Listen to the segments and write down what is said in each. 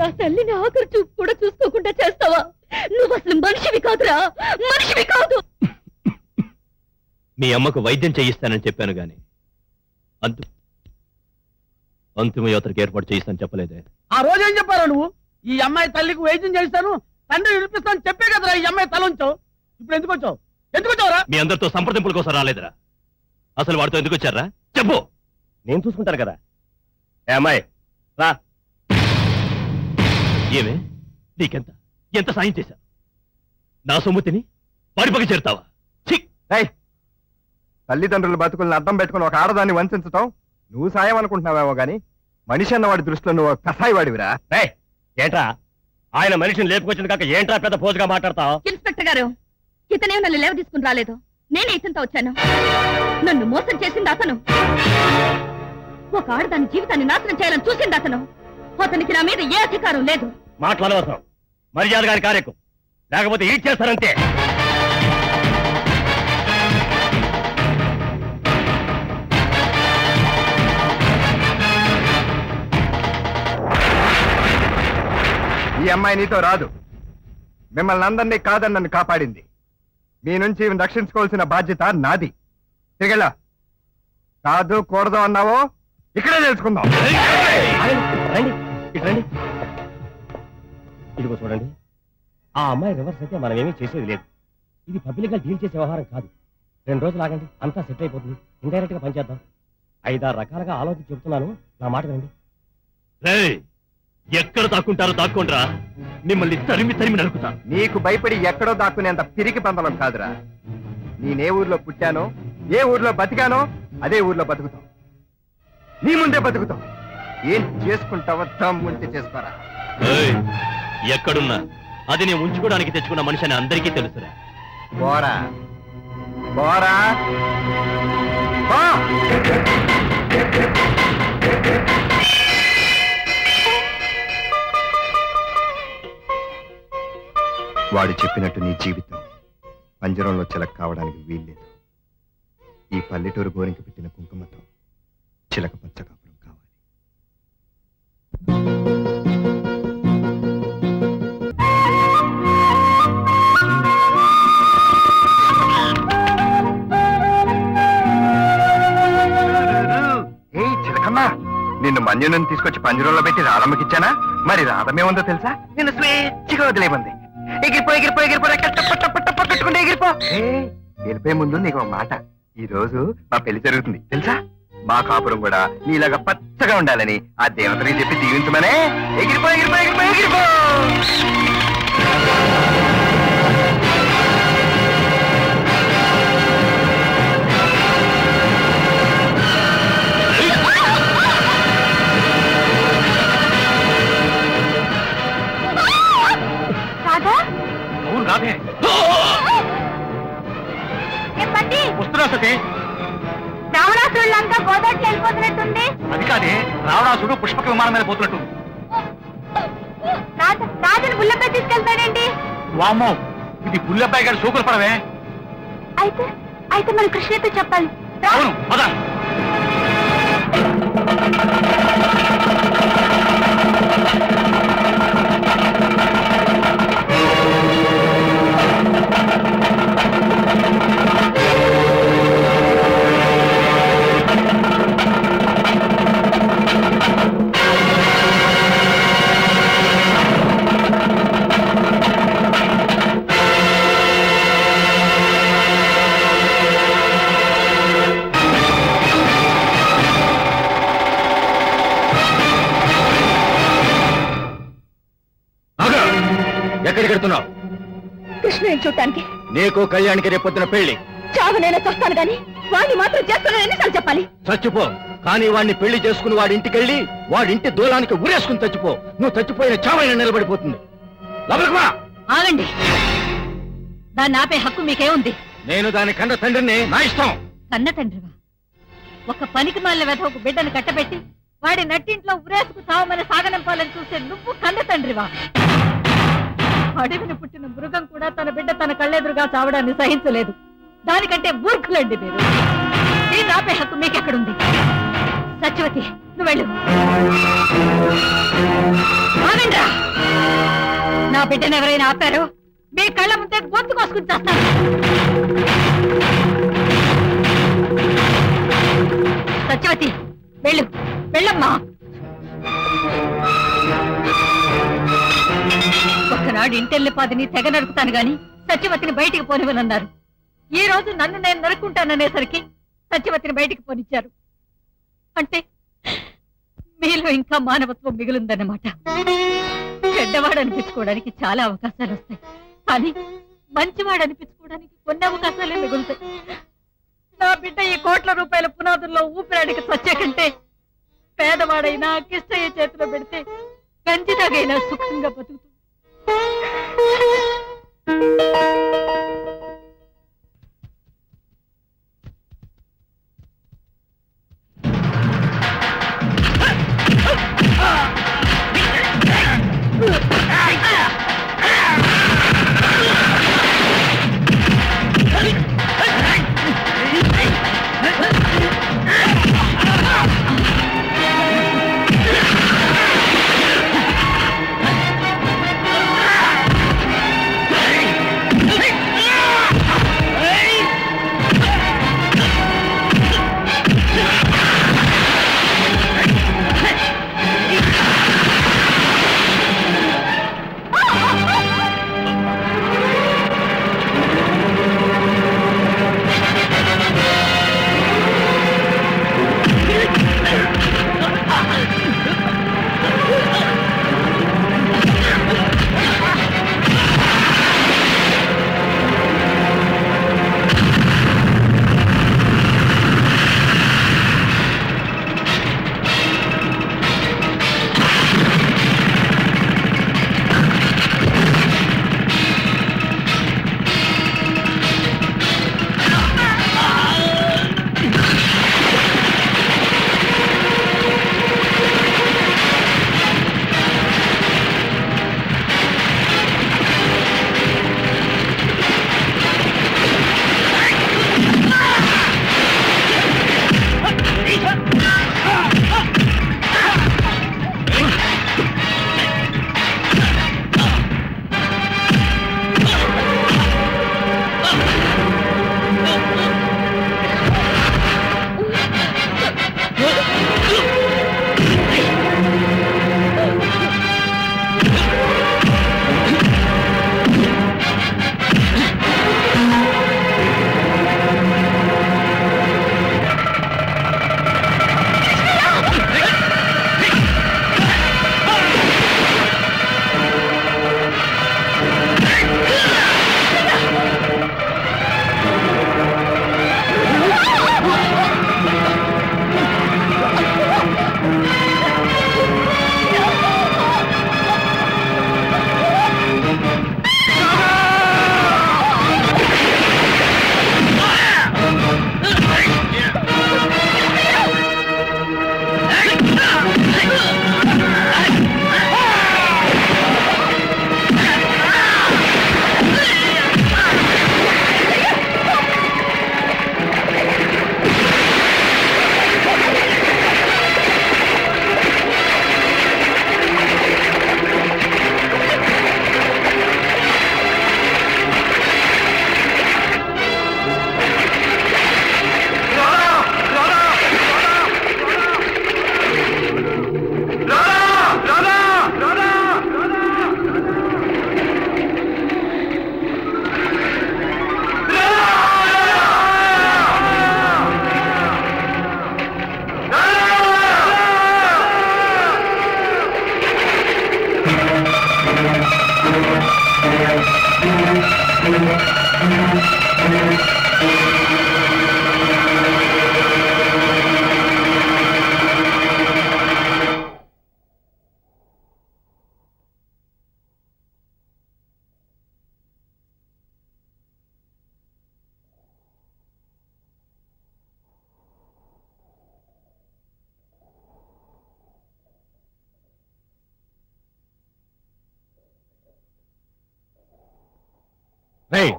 నా తల్లిని ఆఖరి చూపు కూడా చూసుకోకుండా చేస్తావా? నువ్వు అసలు మనిషివి కాదురా, మనిషివి కాదు. మీ అమ్మకు వైద్యం చేయిస్తానని చెప్పాను గాని అంతిమ యాత్రకి ఏర్పాటు చేయిస్తాను చెప్పలేదే. ఆ రోజు ఏం చెప్పారా నువ్వు? ఈ అమ్మాయి తల్లికి వైద్యం చేయిస్తాను, తండ్రి వినిపిస్తాను చెప్పే కదరా ఈ అమ్మాయి తల ఉంచావు. ఇప్పుడు ఎందుకు వచ్చావు? ఎందుకు వచ్చావురా? మీ అందరితో సంప్రదింపుల కోసం రాలేదురా. అసలు వాడితో ఎందుకు వచ్చారా చెప్పు. నేను చూసుకుంటాను కదా. ఏ అమ్మాయి రా. ఏమే ఎంత సాయం చేశా? నా సొమ్ముతిని వాడి పక్క చేరుతావా? తల్లిదండ్రుల బతుకులను అడ్డం పెట్టుకుని ఒక ఆడదాన్ని వంచడం నువ్వు సాయం అనుకుంటున్నావేమో గాని మనిషి అన్న వాడి దృష్టిలో నువ్వు కసాయి వాడివిరా. ఏంట్రా ఆయన మనిషిని లేపుకొచ్చింది కాక ఏంట్రా పెద్ద పోజుగా మాట్లాడతావు? ఇన్స్పెక్టర్ గారు, ఇతనే నన్ను లేవ తీసుకుని రాలేదు, నేనే ఇతనితో వచ్చాను. నన్ను మోసం చేసింది అతను. ఒక ఆడదాని జీవితాన్ని నాశనం చేయాలని చూసింది అతను. అతనికి నా మీద ఏ అధికారం లేదు. మాట్లాడవసరం. మర్యాద గారి కార్యకు లేకపోతే ఈడ్ చేస్తారంతే. ఈ అమ్మాయి నీతో రాదు. మిమ్మల్ని అందరినీ కాదని నన్ను కాపాడింది. మీ నుంచి రక్షించుకోవాల్సిన బాధ్యత నాది. తిరిగెళ్ళా. కాదు కూడదు అన్నావో ఇక్కడే తెలుసుకుందాం. రండి రండి. ఇదిగో చూడండి, ఆ అమ్మాయి రివర్స్ అయితే మనం ఏమీ చేసేది లేదు. ఇది పబ్లిక్ గా డీల్ చేసే వ్యవహారం కాదు. 2 రోజులు ఆగండి, అంతా సెట్ అయిపోతుంది. ఇండైరెక్ట్ గా పనిచేద్దాం. 5-6 రకాలుగా ఆలోచన చెబుతున్నాను, నా మాట వినండి. ఎక్కడ దాక్కుంటారో దాక్కోండ్రా, మిమ్మల్ని తరిమి తరిమి నరుకుతా. నీకు భయపడి ఎక్కడో దాక్కునేంత పిరికి పందలం కాదురా. నేనే ఊర్లో పుట్టానో, ఏ ఊర్లో బతికానో అదే ఊర్లో బతుకుతాం. నీ ముందే బతుకుతాం. ఏం చేసుకుంటావో దమ్ముంటే చేసుకోరా. ఎక్కడున్నా అది నేను ఉంచుకోవడానికి తెచ్చుకున్న మనిషి అని అందరికీ తెలుసురా. పోరా పోరా. వాడు చెప్పినట్టు నీ జీవితం పంజరంలో చిలక కావడానికి వీల్లేదు. ఈ పల్లెటూరు గోరింక పెట్టిన కుంకుమతో చిలక పచ్చ కాపురం కావాలి. చిలకమ్మా, నిన్ను మంజుని తీసుకొచ్చి పంజరంలో పెట్టి రాధమ్మకిచ్చానా? మరి రాధమేముందో తెలుసా? నిన్ను స్వేచ్ఛగా వదిలేమంది. ఎగిరిపో ఎగిరిపో ఎగిరిపో కట్టుకుంటే ఎగిరిపో. వెళ్ళిపోయే ముందు నీకు ఒక మాట. ఈ రోజు మా పెళ్లి జరుగుతుంది తెలుసా? మా కాపురం కూడా నీలాగా పచ్చగా ఉండాలని ఆ దేవతకి చెప్పి దీవించమనే. ఎగిరిపో ఎగిరిపో ఎగిరిపో ఎగిరిపో. వస్తున్నా సతే. రావణాసురులంతా గోదావరికి వెళ్ళిపోతున్నట్టుంది. అది కాదే, రావణాసుడు పుష్పక విమానం మీద పోతున్నట్టు. రాజును బుల్లపై తీసుకెళ్తాడేంటి? వామ్మో, ఇది బుల్లపై గారి సూకులు పడవే. అయితే మన కృష్ణతో చెప్పాలి. అవును పద. ఎక్కడికి వెళ్తున్నావు? కృష్ణ చూడటానికి. నీకు కళ్యాణికి రేపొద్దున పెళ్లి. చావు నేను చస్తాను గాని వాడిని మాత్రం చేస్తానని ఎన్నిసార్లు చెప్పాలి? చచ్చిపో, కానీ వాడిని పెళ్లి చేసుకుని వాడి ఇంటికెళ్ళి వాడింటి దూలానికి ఊరేసుకుని చచ్చిపో. నువ్వు చచ్చిపోయిన చావైనా నిలబడిపోతుంది. ఆగండి, దాన్ని ఆపే హక్కు మీకేముంది? నేను దాని కన్న తండ్రిని, నా ఇష్టం. కన్న తండ్రివా? ఒక పనికి మాలిన వెధవకు బిడ్డను కట్టబెట్టి వాడి నట్టింట్లో ఉరేసుకు చావమని సాగనంపాలని చూసే నువ్వు కన్న తండ్రివా? అడవిని పుట్టిన మృగం కూడా తన బిడ్డ తన కళ్ళెదురుగా చావడాన్ని సహించలేదు. దానికంటే మూర్ఖులండి మీరు. దీన్ని ఆపే హక్కు మీకెక్కడుంది? సత్యవతి నువ్వు వెళ్ళు. ఆగండ్రా. నా బిడ్డను ఎవరైనా ఆపారో మీ కళ్ళ ముందే గొంతు కోసుకుని చేస్తాను. సత్యవతి వెళ్ళు, వెళ్ళమ్మా. ఒకనాడు ఇంటెల్లిపాదిని తెగ నరుకుతాను గాని సత్యవతిని బయటికి పోనివనన్నారు. ఈ రోజు నన్ను నేను నరుక్కుంటాననేసరికి సత్యవతిని బయటికి పోనిచ్చారు. అంటే మీలో ఇంకా మానవత్వం మిగులుందన్నమాట. చెడ్డవాడు అనిపించుకోవడానికి చాలా అవకాశాలు వస్తాయి, కానీ మంచివాడు అనిపించుకోవడానికి కొన్ని అవకాశాలే మిగులుతాయి. నా బిడ్డ ఈ కోట్ల రూపాయల పునాదుల్లో ఊపిరాడికి చచ్చే కంటే పేదవాడైనా కిష్టయ్య చేతిలో పెడితే గంజిదాగైనా సుఖంగా బతుకుతుంది.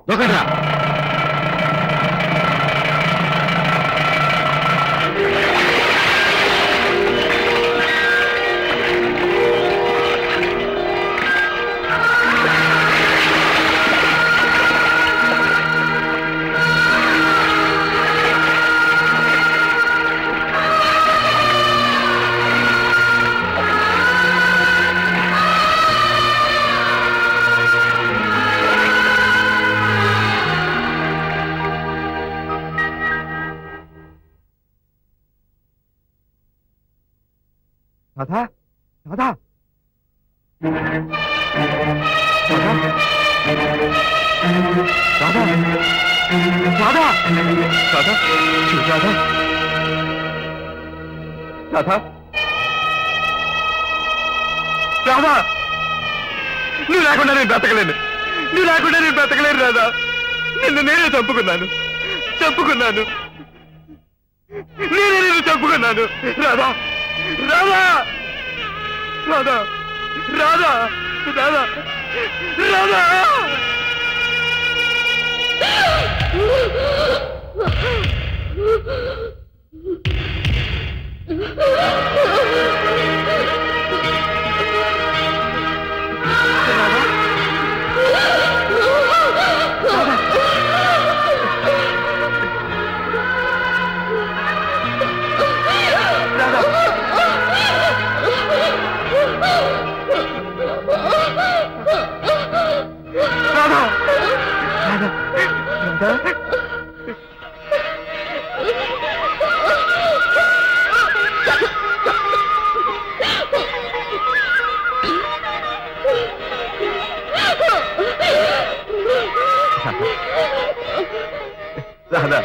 దొకండ్రా. రాధా రాధా రాధా రాధా రాధా చూడు రాధా రాధా రాధా నువ్వు లేకుండా నేను బ్రతకలేను నువ్వు లేకుండా నేను బ్రతకలేను రాధా నిన్ను నేనే చంపుకున్నాను నేనే నిన్ను చంపుకున్నాను రాధా రాధా రాధా రాధా రాధా రాధా రాధా